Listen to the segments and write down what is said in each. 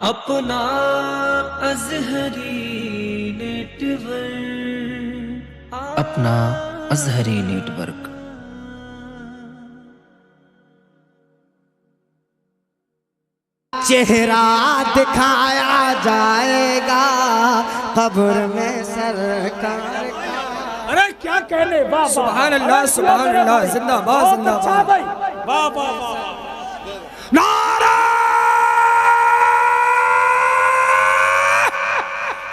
अपना अज़हरी नेटवर्क, अपना अज़हरी नेटवर्क। चेहरा दिखाया जाएगा कब्र में सरकार का। अरे क्या कहने, वाह सुभान अल्लाह सुभान अल्लाह, जिंदाबाद जिंदाबाद। भाई, वाह वाह वाह, नारा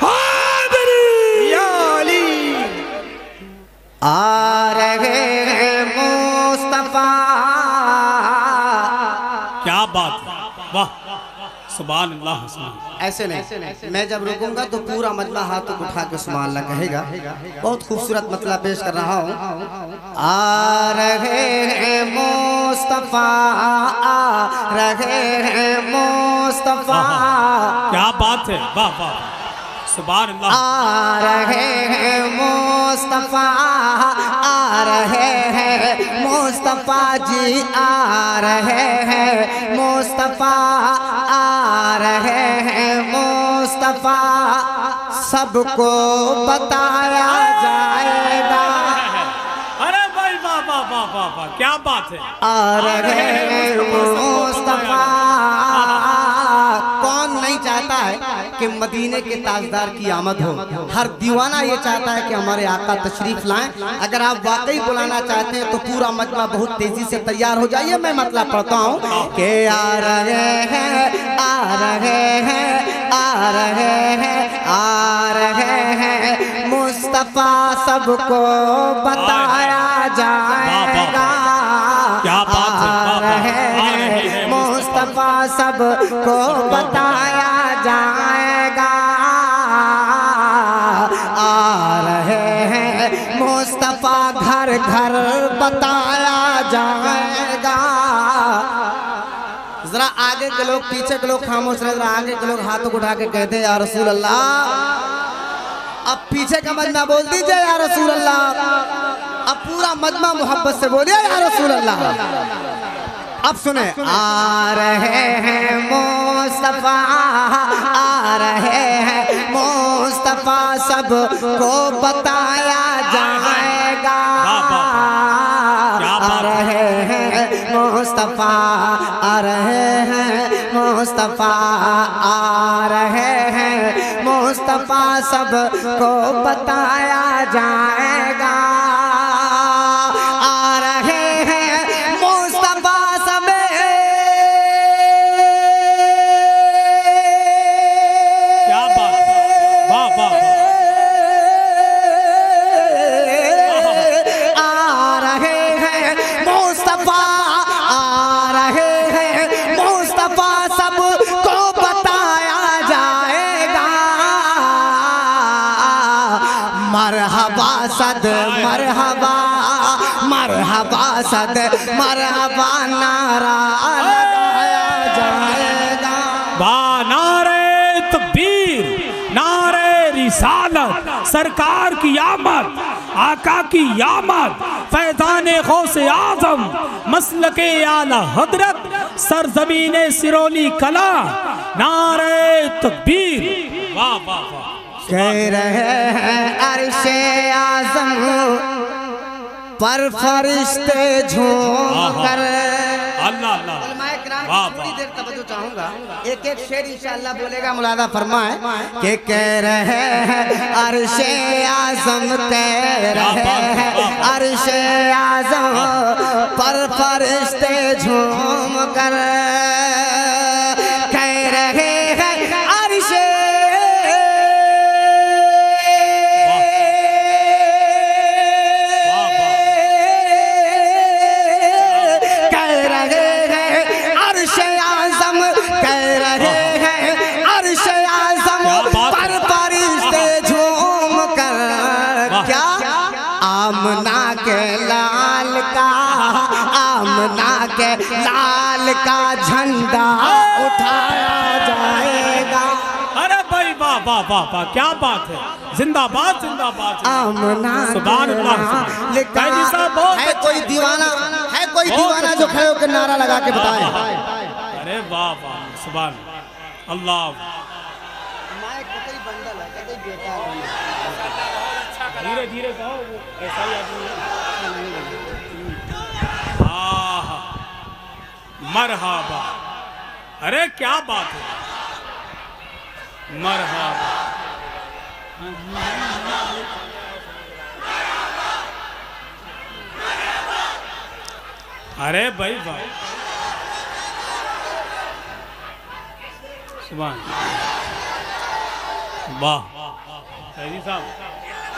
हैदरी या अली। आ रहे हैं मुस्तफा। क्या बात है, वाह सुभान अल्लाह सुभान। ऐसे नहीं, मैं जब रुकूंगा तो पूरा मजमा हाथों को उठा के सुभान अल्लाह कहेगा। बहुत खूबसूरत मतलब पेश कर रहा हूँ। आ रहे हैं मुस्तफा, आ रहे हैं मुस्तफा, क्या बात है, वाह वाह सुभान अल्लाह। आ रहे हैं मुस्तफा, आ रहे हैं मुस्तफा जी, आ रहे हैं मुस्तफा, आ रहे हैं मुस्तफा। सबको बताया जाएगा। अरे भाई वाह वाह वाह वाह वाह, क्या बात है। आ रहे हैं मुस्तफा। कौन नहीं चाहता है कि मदीने के ताजदार की आमद हो। हर दीवाना ये चाहता है कि हमारे आका तशरीफ लाएं। अगर आप वाकई बुलाना चाहते हैं तो पूरा मजमा बहुत तेजी से तैयार हो जाइए। मैं मतलब पढ़ता हूँ कि आ रहे हैं, आ रहे हैं, आ रहे हैं, आ रहे हैं मुस्तफा। सबको बताया जाएगा। क्या बात है, आ रहे हैं मुस्तफा, सबको बताया जाएगा। आ रहे हैं मुस्तफा, घर घर बताया जाएगा। जरा आगे के लोग, पीछे के लोग खामोश रहे। जरा आगे के लोग हाथों को उठा के कहते हैं या रसूल अल्लाह। अब पीछे का मजमा बोल दीजिए या रसूल अल्लाह। अब पूरा मजमा मोहब्बत से बोलिए या रसूल अल्लाह। अब सुने, आ रहे हैं मुस्तफा, आ रहे हैं मुस्तफा। सबको बताया जाएगा। आ रहे हैं मुस्तफा, आ रहे हैं मुस्तफा, आ रहे हैं मुस्तफा। सबको बताया जाएगा। आ रहे हैं मुस्तफा, सबे क्या बात है, वाह वाह वाह। आ रहे हैं मुस्तफा, आ रहे हैं मुस्तफा। सबको बताया जाएगा। मरहबा सद मरहबा, मरहबा सद मरहबा, नारा लगाया जाएगा। वाह, नारे तकबीर, नारे रिसालत, सरकार की आमद, आका की आमद, फैज़ाने गौसे आज़म, मसलके आला हजरत, सरज़मीने सिरोली कला, नारे तकबीर, वाह वाह वाह। कह रहे हैं अर्शे आज़म पर फरिश्ते झूम कर। अल्लाह अल्लाह, वाह थोड़ी वाह। देर तवज्जो चाहूंगा। एक एक शेर इंशाअल्लाह बोलेगा, मुलादा फरमाए कि कह रहे हैं अर्शे आज़म, कह रहे हैं अर्शे आज़म पर फरिश्ते झूम कर। कह रहे हैं अर्शे, कह रहे हैं अर्शे आज़म, कह रहे हैं अर्शे आज़म पर फरिश्ते झूम कर। क्या आमना के लाल का, आमना के लाल का झंडा उठाया जाएगा। अरे भाई वाह वाह वाह वाह, क्या बात है, जिंदाबाद जिंदाबाद। आमना सुभान अल्लाह। कैदी साहब बहुत है कोई दीवाना, है कोई दीवाना जो खड़े होकर नारा लगा के बताए। अरे वाह वाह सुभान। अल्लाह धीरे धीरे कहो, वो ऐसा ही आदमी है। मरहबा, अरे क्या बात है, मरहबा। अरे भाई भाई, सुभान वाह, सैदी साहब,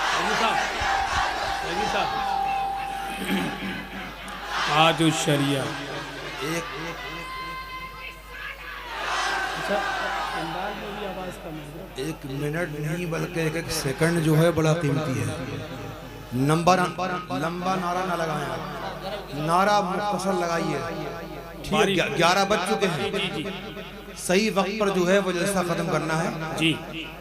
सैदी साहब, सैदी साहब, आज उस शरिया एक मिनट नहीं बल्कि एक एक सेकंड जो है बड़ा कीमती है। लंबा नारा ना लगाएं, नारा मुख्तसर लगाइए। ठीक, 11 बज चुके हैं, सही वक्त पर जो है वो जलसा खत्म करना है जी।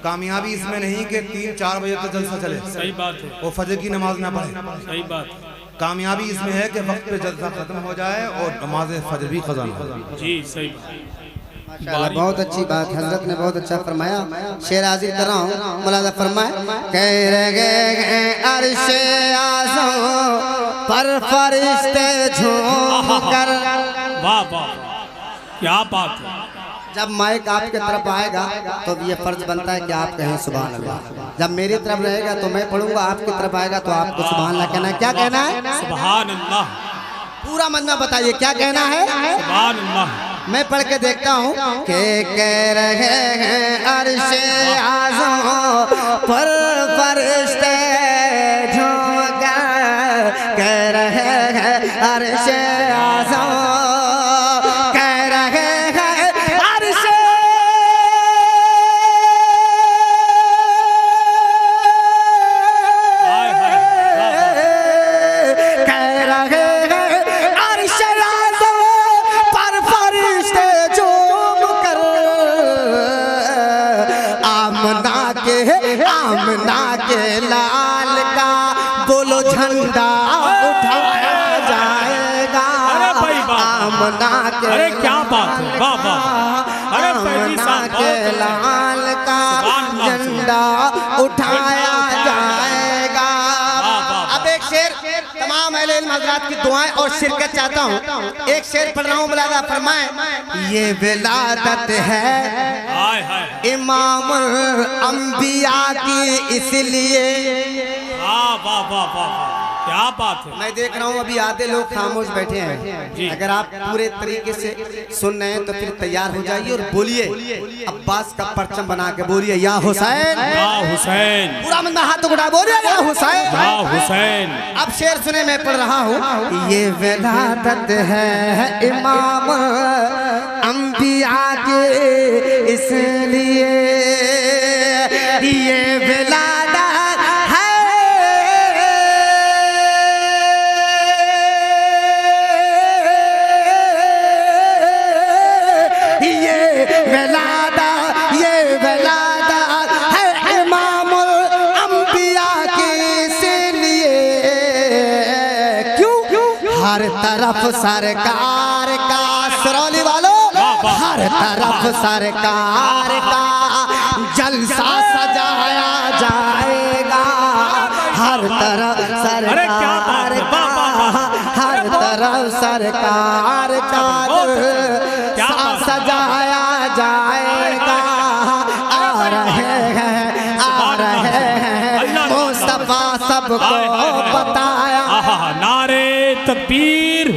कामयाबी इसमें नहीं कि 3-4 बजे तक जलसा चले, सही बात है, वो फजर की नमाज ना पढ़े। सही बात, कामयाबी इसमें है कि वक्त पे जलसा खत्म हो जाए और नमाज फजर भी क़ज़ा ना हो। जी सही। बहुत अच्छी बात, हजरत ने बहुत अच्छा फरमाया। शेर हाजिर कर रहा हूँ, मुलाजा फरमाए। कह रहे अर्शे आज़म पर फरिश्ते झूम कर। वाह वाह, क्या बात है। जब माइक आपके तरफ आएगा तो ये फर्ज बनता है कि आप कहें सुभान अल्लाह। जब मेरी तरफ रहेगा तो मैं पढ़ूंगा, आपकी तरफ आएगा तो आपको सुभान अल्लाह कहना है। क्या कहना है? सुभान अल्लाह। पूरा मजमा बताइए क्या कहना है? सुभान अल्लाह। मैं पढ़ के देखता हूँ कि कह रहे हैं अर्शे आज़म पर फरिश्ते झूम कर। कह रहे हैं अर्शे आज़म, कह रहे हैं अर्शे, कह रहे हैं अर्शे आज़म पर फरिश्ते झूम कर। आमना के लाल का बोलो झंडा उठाया जाएगा। आमना के, अरे क्या बात है, वाह वाह। अरे आमना के लाल का झंडा उठाया जाएगा। अब एक शेर तमाम अहले इल्म हज़रात की दुआएं और शिरकत चाहता हूँ। एक शेर पढ़ रहा हूँ, मुलाज़ा फरमाएं। ये विलादत है इमामुल अंबिया की, इसलिए। वाह वाह वाह वाह, क्या बात है। मैं देख रहा हूँ अभी आधे लोग खामोश बैठे हैं। अगर आप पूरे तरीके से सुन रहे हैं तो फिर तैयार हो जाइए और बोलिए, अब्बास का परचम बना के बोलिए या हुसैन, या हुसैन। पूरा मंदा हाथ उठा बोलिए या हुसैन, या हुसैन। अब शेर सुने, मैं पढ़ रहा हूँ। ये विलादत है इमाम अंबिया के, इसलिए ये विलादत है। ये विलादत है इमामुल अंबिया के, इसलिए। क्यों? हर तरफ सरकार का, सरौली वालों, हर तरफ सरकार का जलसा सजाया जाएगा। हर तरफ सरकार का, हर तरफ सरकार का जलसा सजाया जाएगा। आ रहे हैं मुस्तफा सबको बताया। नारे तकबीर,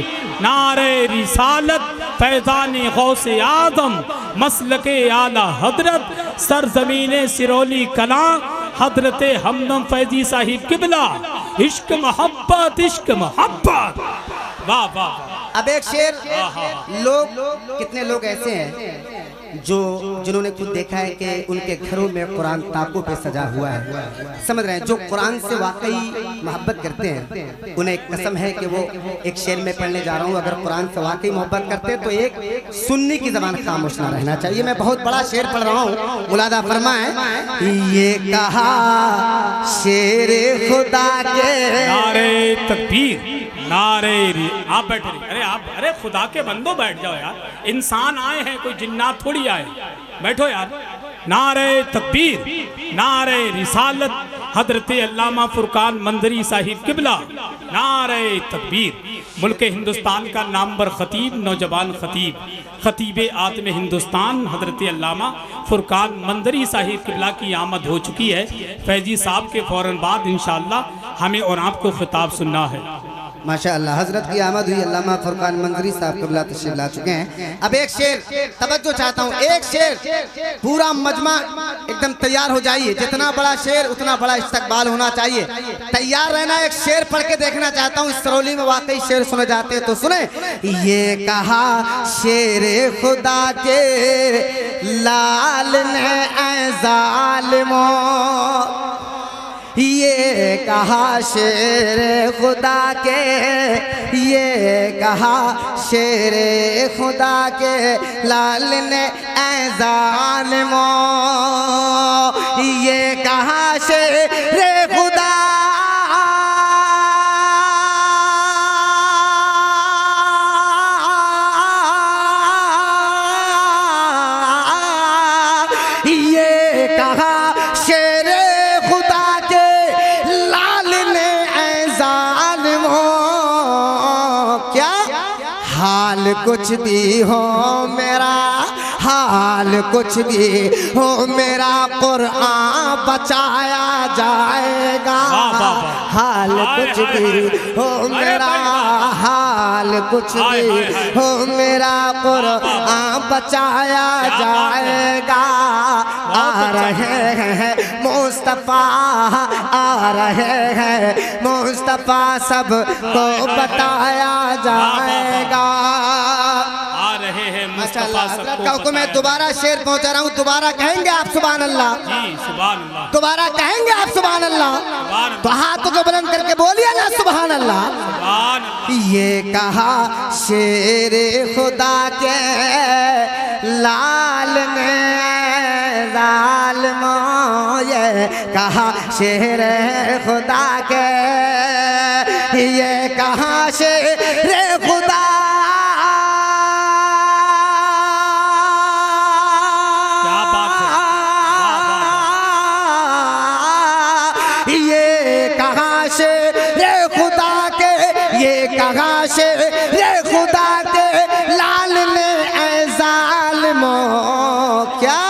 नारे रिसालत, फैज़ान गौसे आज़म, मसलके आला हजरत, सरज़मीने सिरोली कला, हजरत हमदम फैजी साहिब किबला। इश्क मोहब्बत, इश्क मोहब्बत। वाह वाह। अब एक शेर, लोग कितने लोग ऐसे हैं जिन्होंने खुद देखा है कि उनके घरों में कुरान ताकों पे सजा हुआ है, समझ रहे हैं, जो कुरान से वाकई मोहब्बत करते हैं, उन्हें एक कसम है कि वो एक शेर में पढ़ने जा रहा हूँ। अगर कुरान से वाकई मोहब्बत करते हैं तो एक सुन्नी की ज़बान खामोश ना रहना चाहिए। मैं बहुत बड़ा शेर पढ़ रहा हूँ, मुलादा फरमाएं। ये कहा शेर खुदा के, नारे तकबीर, नारे आप बैठे रहिए। अरे आप, अरे खुदा के बंदो बैठ जाओ यार, इंसान आए हैं, कोई जिन्नात थोड़ी आए। बैठो यार। नारे तकबीर, नारे रिसालत, हजरत अल्लामा फुरकान मंजरी साहिब किबला। नारे तकबीर। मुल्क हिंदुस्तान का नामवर खतीब, नौजवान खतीब, खतीब आत्म हिंदुस्तान हजरत अल्लामा फुरकान मंजरी साहिब किबला की आमद हो चुकी है। फैजी साहब के फ़ौरन बाद इंशाअल्लाह हमें और आपको खिताब सुनना है। माशाअल्लाह हजरत की आमद हुई। अल्लामा फुरकान मंजरी साहब क़िबला तशरीफ ला चुके हैं। अब एक शेर तवज्जो चाहता हूँ, एक शेर, पूरा मजमा एकदम तैयार हो जाइए। जितना बड़ा शेर उतना बड़ा इस्तकबाल होना चाहिए। तैयार रहना। एक शेर पढ़ के देखना चाहता हूँ, इस सरौली में वाकई शेर सुने जाते हैं तो सुने। ये कहा शेर खुदा के लाल ने ऐ ज़ालिमों, ये कहा शेर खुदा के, ये कहा शेर खुदा के लाल ने ऐ ज़ालिमों, ये कहा शेर खुदा कुछ भी हो मेरा, हाल कुछ भी हो मेरा, कुरान बचाया जाएगा। हाल कुछ भी हो मेरा, हाल कुछ भी हो मेरा, कुरान बचाया जाएगा। आ रहे हैं मुस्तफ़ा, आ रहे हैं मुस्तफ़ा, सबको बताया जाएगा। आ रहे हैं मुस्तफ़ा, हज़रत का हुक्म है। दोबारा शेर पहुंचा रहा हूँ, दोबारा कहेंगे आप सुभान अल्लाह, जी सुभान अल्लाह, दोबारा कहेंगे आप सुभान अल्लाह, तो हाथों को बुलंद करके बोलिए ना सुभान अल्लाह। सुभान अल्लाह। ये कहा शेर खुदा के लाल ने ज़ालिमों, ये कहा शेर खुदा के, ये कहा शेर खुदा, क्या बात है, ये कहा शेर खुदा के, ये कहा शेर खुदा के लाल ने ऐ ज़ालिमों, क्या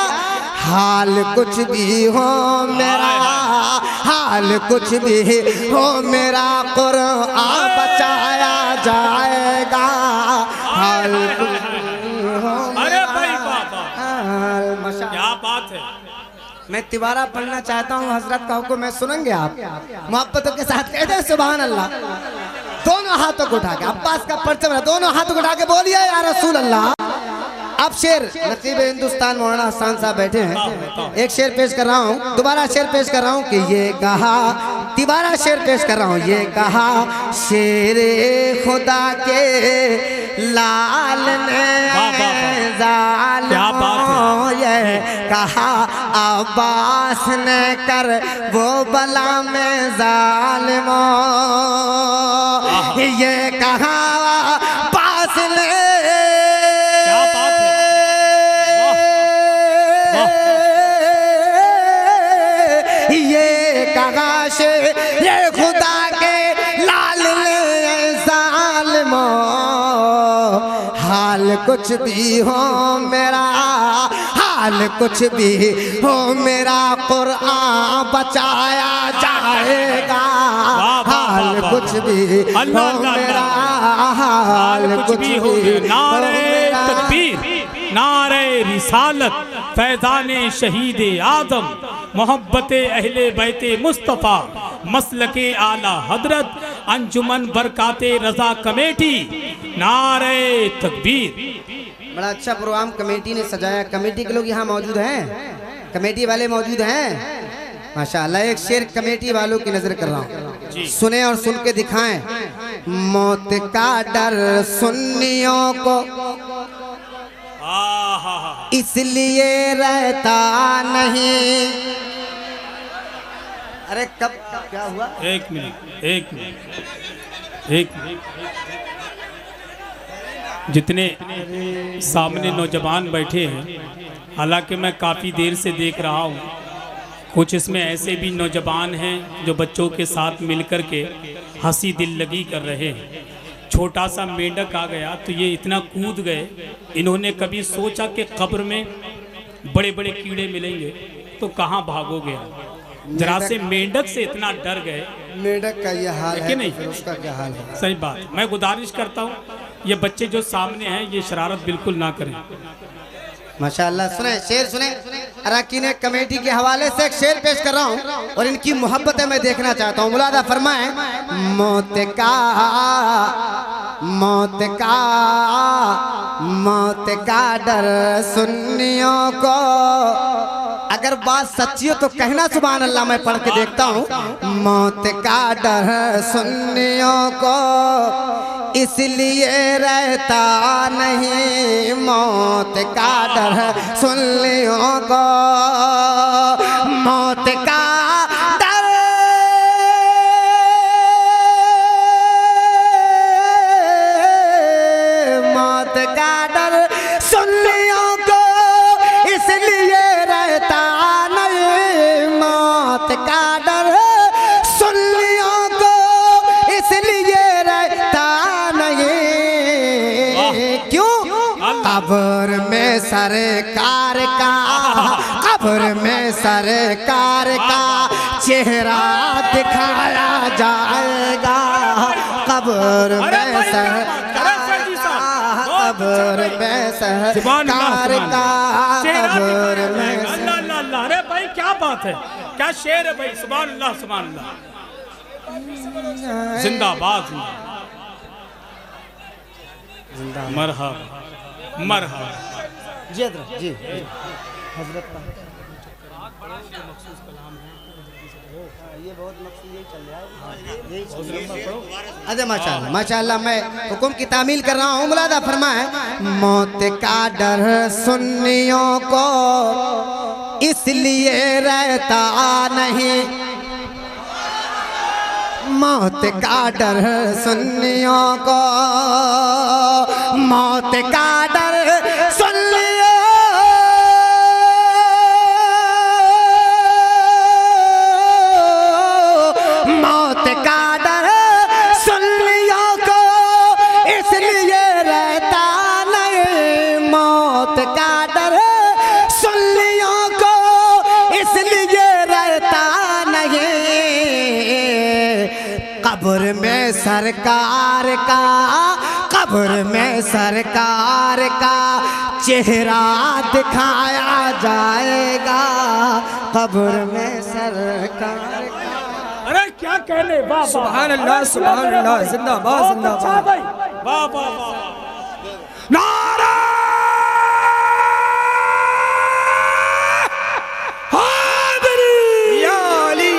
हाल कुछ भी हो मेरा, हाल कुछ भी हो मेरा, कुरान बचाया जाएगा। हाल कुछ भी हो अरे भाई बाबा, मेरा, क्या बात है। मैं तिबारा पढ़ना चाहता हूँ, हजरत का हुक्म है, सुनेंगे आप? मोहब्बतों के साथ कहते हैं सुभान अल्लाह। दोनों हाथों को उठा के, अब्बास का परचम है, दोनों हाथों को उठा के बोलिए या रसूल अल्लाह। अब शेर नकीब हिंदुस्तान मौलाना हसन साहब बैठे हैं, एक शेर पेश कर रहा हूँ, दोबारा शेर पेश कर रहा हूँ कि ये कहा, तिबारा शेर पेश कर रहा हूँ, ये कहा शेर खुदा के लाल ने ज़ालिमों, ये कहा अब्बास ने कर वो बला में ज़ालिमों, ये कहा अब्बास ने, ये खुदा के लाल ने ज़ालिमों, हाल कुछ भी हो मेरा, हाल कुछ भी हो मेरा, कुरान बचाया जाएगा। हाल कुछ भी हो मेरा, हाल कुछ भी हो मेरा। तकबीर, नारे रिसालत, फैज़ाने शहीद आदम, मोहब्बत अहले बैते मुस्तफ़ा, मसलके आला हजरत, अंजुमन बरकाते रजा कमेटी। नारे तकबीर। बड़ा अच्छा प्रोग्राम कमेटी ने सजाया। कमेटी के लोग यहाँ मौजूद हैं, कमेटी वाले मौजूद हैं माशाअल्लाह। एक शेर कमेटी वालों की नजर कर रहा हूँ, सुने और सुन के दिखाएं। मौत का डर सुन्नियों को इसलिए रहता नहीं। अरे कब क्या हुआ? एक मिनट, एक मिनट, एक जितने सामने नौजवान बैठे हैं, हालांकि मैं काफ़ी देर से देख रहा हूँ, कुछ इसमें ऐसे भी नौजवान हैं जो बच्चों के साथ मिलकर के हंसी दिल लगी कर रहे हैं। छोटा सा मेंढक आ गया तो ये इतना कूद गए, इन्होंने कभी सोचा कि कब्र में बड़े बड़े कीड़े मिलेंगे तो कहाँ भागोगे। जरा से मेंढक से इतना डर गए। मेंढक का ये हाल है कि नहीं? तो फिर उसका क्या हाल है? सही बात। मैं गुजारिश करता हूँ ये बच्चे जो सामने हैं ये शरारत बिल्कुल ना करें। माशाअल्लाह। सुने शेर सुने, अरकान कमेटी के हवाले से एक शेर पेश कर रहा हूँ और इनकी मोहब्बतें मैं देखना चाहता हूँ। मुलादा फरमाए, मौत का डर सुन्नियों को, अगर बात सच्ची हो तो कहना सुभान अल्लाह, मैं पढ़ के देखता हूँ। मौत का डर सुन्नियों को इसलिए रहता नहीं, मौत का डर सुन्नियों को, मौत का डर, मौत का डर सुन्नियों को इसलिए रहता नहीं, मौत का डर सुन्नियों को इसलिए रहता नहीं। क्यों? कब्र में सरकार का, कब्र में सरकार का चेहरा दिखाया जाएगा, कब्र में सरकार का, कब्र में सरकार का, कब्र में। अल्लाह, अरे भाई क्या बात है, क्या शेर है भाई। सुभान अल्लाह, सुभान अल्लाह, जिंदाबाद, मरहबा मरहबा। जी जी हजरत का ये बहुत मकसद यही चल रहा है। अरे माशाअल्लाह माशाअल्लाह, मैं हुक्म की तामील कर रहा हूँ। मुलादा फरमाए, मौत का डर सुन्नियों को इसलिए रहता नहीं, मौत का डर सुन्नियों को, मौत का डर सुन्नियों, मौत का डर सुन्नियों को इसलिए रहता नहीं, मौत का डर सुन्नियों को इसलिए रहता नहीं। कब्र में सरकार का, कब्र में सरकार का चेहरा दिखाया जाएगा, कब्र में सरकार का। अरे क्या कहने, वाह सुभान अल्लाह, सुभान अल्लाह, जिंदाबाद जिंदाबाद। वाह वाह वाह। नारा हैदरी, या अली।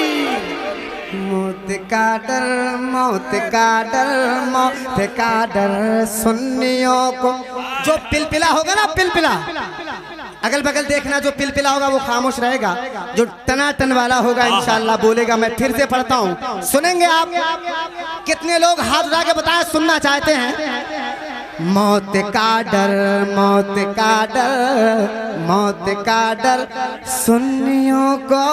मौत का डर, मौत का डर, मौत का डर सुन्नियों को। जो पिलपिला होगा ना, पिलपिला, अगल बगल देखना, जो पिलपिला होगा वो खामोश रहेगा, जो टनाटन वाला होगा इंशाअल्लाह बोलेगा। मैं फिर से पढ़ता हूँ, सुनेंगे आप? कितने लोग हाथ उठा के बताएं सुनना चाहते हैं? मौत का डर, मौत का डर, मौत का डर सुन्नियों को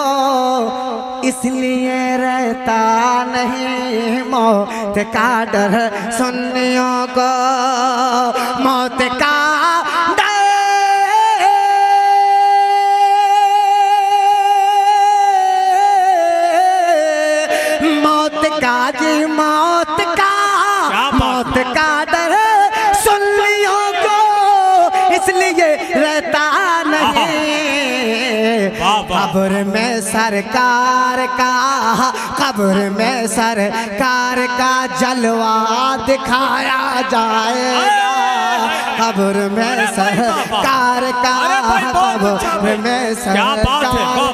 इसलिए रहता नहीं, मौत का डर सुन्नियों को, मौत का डर, मौत का जी, मौत का, मौत का डर सुन्नियों को इसलिए रहता नहीं। कब्र में सरकार का, कब्र में सरकार का जलवा दिखाया जाएगा, कब्र में सरकार का, कब्र में सरकार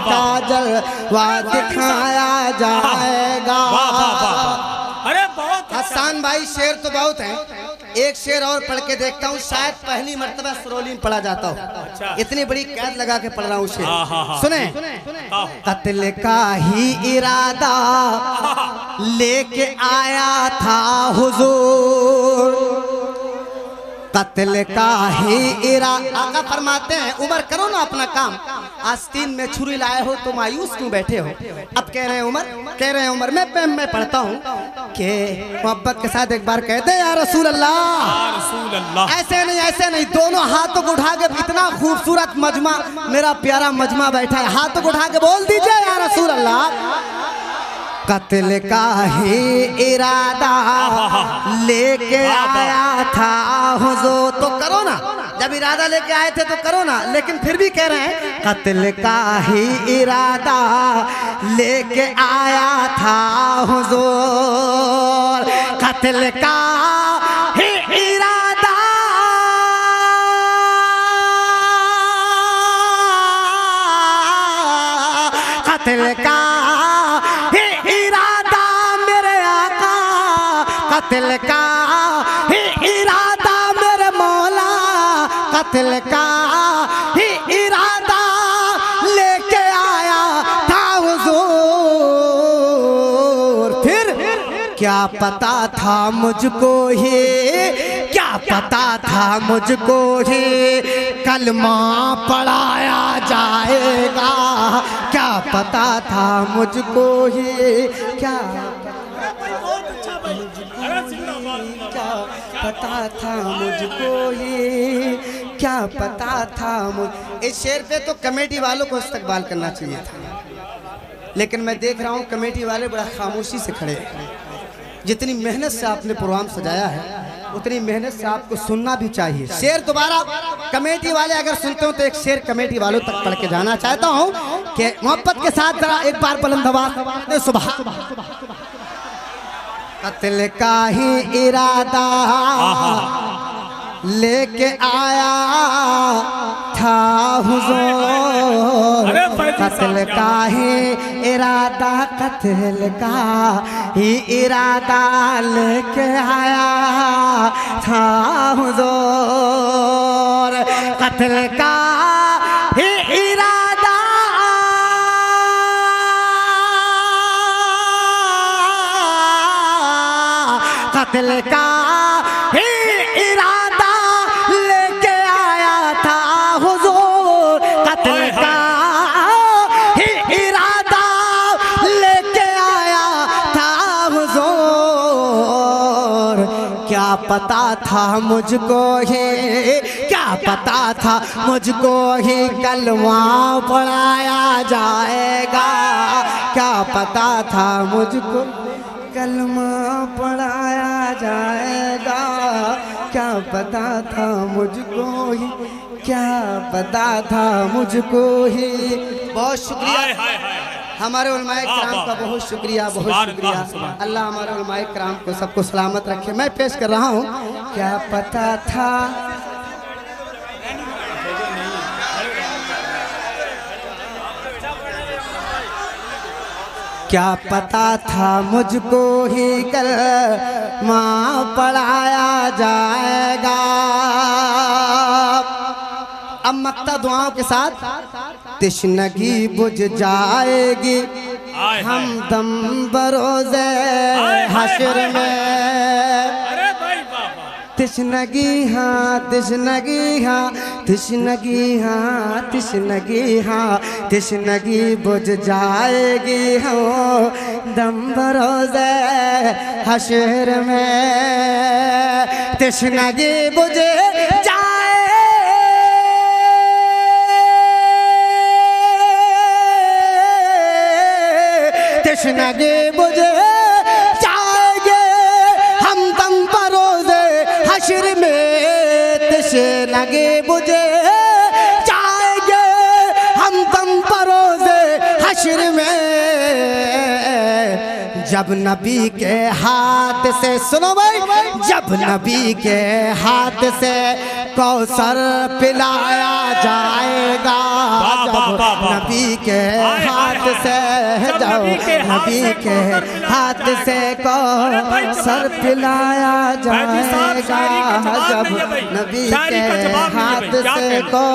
का जलवा दिखाया जाएगा। अरे बहुत हसन भाई शेर तो बहुत हैं, एक शेर और पढ़ के देखता हूँ, शायद पहली मर्तबा सुरौली में पढ़ा जाता हूँ। अच्छा। इतनी बड़ी कैद लगा के पढ़ रहा हूँ शेर। हाँ। सुने, कत्ल का ही इरादा लेके आया था हुजूर, कत्ल का ही इरादा। आका फरमाते हैं उमर करो ना अपना काम, आस्तीन में छुरी लाए हो तो मायूस क्यों बैठे हो। अब कह रहे हैं उमर मैं पढ़ता हूँ कि मोहब्बत के साथ एक बार कहते हैं या रसूल अल्लाह। ऐसे नहीं, दोनों हाथों को उठा के, इतना खूबसूरत मजमा, मेरा प्यारा मजमा बैठा है, हाथों को उठा के बोल दीजिए या रसूल अल्लाह। कत्ल का ही इरादा लेके आया था हुजूर, तो करो ना, जब इरादा लेके आए थे तो करो ना, लेकिन फिर भी कह रहे हैं कत्ल का ही इरादा लेके आया था हुजूर, कत्ल का ही इरादा कत्ल का कत्ल का ही इरादा मेरे मौला, कत्ल का ही इरादा लेके आया था हुजूर। फिर क्या पता था मुझको ही, क्या पता था मुझको ही कलमा पढ़ाया जाएगा, क्या पता था मुझको ही, क्या पता था मुझको ही, क्या पता था इस शेर पे तो कमेटी वालों को इस्तकबाल करना चाहिए था, लेकिन मैं देख रहा हूँ कमेटी वाले बड़ा खामोशी से खड़े हैं। जितनी मेहनत से आपने प्रोग्राम सजाया है उतनी मेहनत से आपको सुनना भी चाहिए। शेर दोबारा कमेटी वाले अगर सुनते हो तो एक शेर कमेटी वालों तक पढ़ के जाना चाहता हूँ कि मोहब्बत के साथ जरा एक बार बुलंद आवाज़ सुबह। कत्ल का ही इरादा लेके आया था हुजूर, कत्ल का ही इरादा, कत्ल का ही इरादा लेके आया था हुजूर, कत्ल का ही इरादा कत्ल का ही इरादा लेके आया था हुजूर, कत्ल का ही इरादा लेके आया था हुजूर। क्या पता था मुझको ही, क्या पता था मुझको ही कलमा पढ़ाया जाएगा, क्या पता था मुझको कलमा पढ़ाया जाएगा, क्या पता था मुझको ही, क्या पता था मुझको ही। बहुत शुक्रिया हमारे उलमाए किराम का, बहुत शुक्रिया, बहुत शुक्रिया। अल्लाह हमारे उलमाए किराम को सबको सलामत रखे। मैं पेश कर रहा हूँ, क्या पता था क्या पता था मुझको ही कलमा पढ़ाया जाएगा। अब मक्ता दुआओं के साथ तिश्नगी बुझ जाएगी हम दम बरोज़े हश्र में। तिश्नगी हाँ, तिश्नगी हाँ, तिश्नगी हाँ, तिश्नगी हाँ, तिश्नगी बुझ जाएगी हो दम बरोज़े हश्र में। तिश्नगी बुझ जाए, तिश्नगी बुझ जाएंगे हम दम बरोज़े हश्र में। तिश्नगी बुझ जाएंगे हम दम बरोज़े हश्र में। जब नबी के हाथ से, सुनो भाई, जब नबी के हाथ से कौसर पिलाया जाएगा, नबी के हाथ से जब नबी के हाथ से को सर पिलाया जाएगा, जब नबी के हाथ से को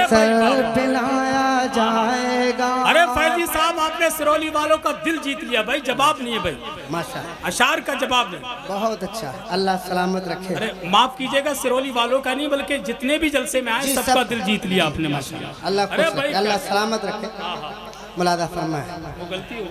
सर पिलाया जाएगा। अरे फैजी साहब आपने सिरौली वालों का दिल जीत लिया भाई, जवाब नहीं है भाई, माशाअल्लाह अशार का जवाब नहीं। बहुत अच्छा, अल्लाह सलामत रखे। अरे माफ कीजिएगा, सिरौली वालों का नहीं बल्कि जितने भी जलसे में आए सबका दिल जीत लिया आपने माशाल्लाह। अल्लाह अरे खुश भाई रखे, अल्लाह सलामत रखे। मुलादा फरमाए। वो गलती हो